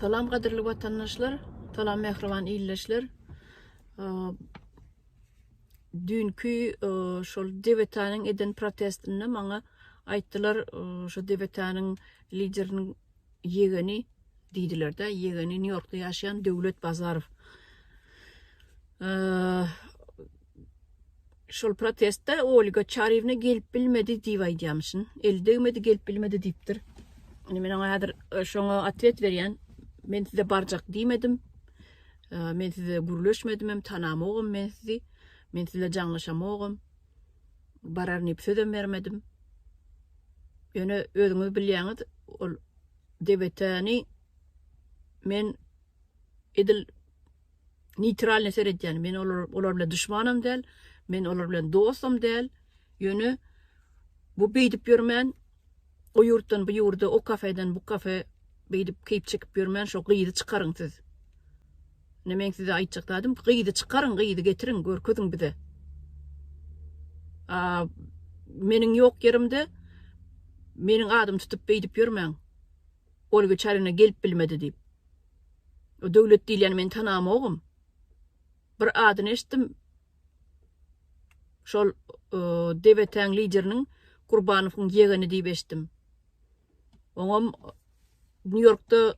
Salam kadirli vatandaşlar, salam mehriban iyleşler. Dünkü şol Devetaning eden protestini maňa aýtdylar, şo Devetaning lideriniň ýegeni diýdiler de, ýegeni New Yorkda ýaşaýan Döwlet Bazarow. Şol protestde Olga Charyevna gelip bilmedi diýip aýdýamşyn. Eldegmedi gelip bilmedi diýipdir. Men häzir şoňa atwet berýän. Men size barjak diýmedim. Men size gürleşmedim, hem tanamagym men sizi. Men size jaňlaşamagym. Barar nip sözdem bermedim. Ýöne özüňiz bilýäňiz, ol Devetany men edil neutral näser edýän. Men olar bilen düşmanam däl, men olar bilen dostum däl. Ýöne bu beýdip ýörmän, o ýurtdan bu ýurda, o kafeden bu kafe beýdip keyip çekip ýörmän, şo gyýdy çykaryň siz. Men size aýtjakdadım, gyýdy çykaryň, gyýdy getiriň, görkezin bize. Meniň ýok ýerimde meniň adym tutup beýdip ýörmäň. Olga Charyevna gelip bilmedi diýip. O döwlet diýilýän men tanamagym. Bir adyny eşitdim. Şol Devetaň lideriniň Gurbanowyň ýegeni diýip eşitdim. Oňam New Yorkda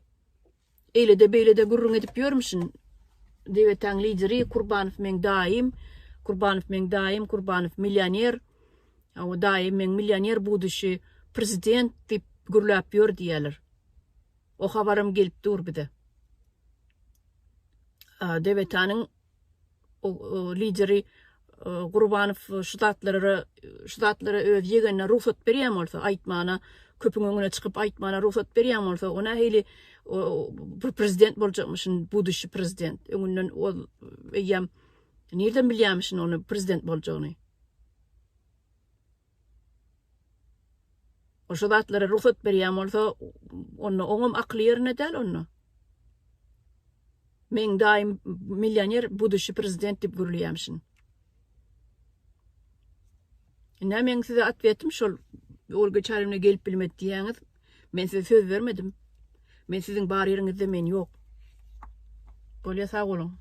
eýlede beýlede gürrüň edip ýörmüşin. Devetaň lideri Gurbanow men daim, Gurbanow millioner. O daim men millioner buduşy prezident diýip gürläp ýör diýerler. O habarym gelip dur bide. Devetanyň lideri Gurbanow ştatlara öz ýegenine ruhsat berýän bolsa, aýtmana, köpüň öňüne çykyp aýtmana ruhsat berýän bolsa, ona heli bir prezident boljakmyşyn, buduşy prezident. Öňünden ol eýem nerden bilýärmişin onu prezident boljagyny? O ştatlara ruhsat berýän bolsa, onu oňam akly ýerine däl onu. Men daim millioner buduşy prezident diýip gürleýärmişin. Men size atwetim şol Olga Charyevna gelip bilmedi diýäňiz. Men size söz vermedim. Men siziň bar ýeriňizde men ýok. Bolýa sag bolun.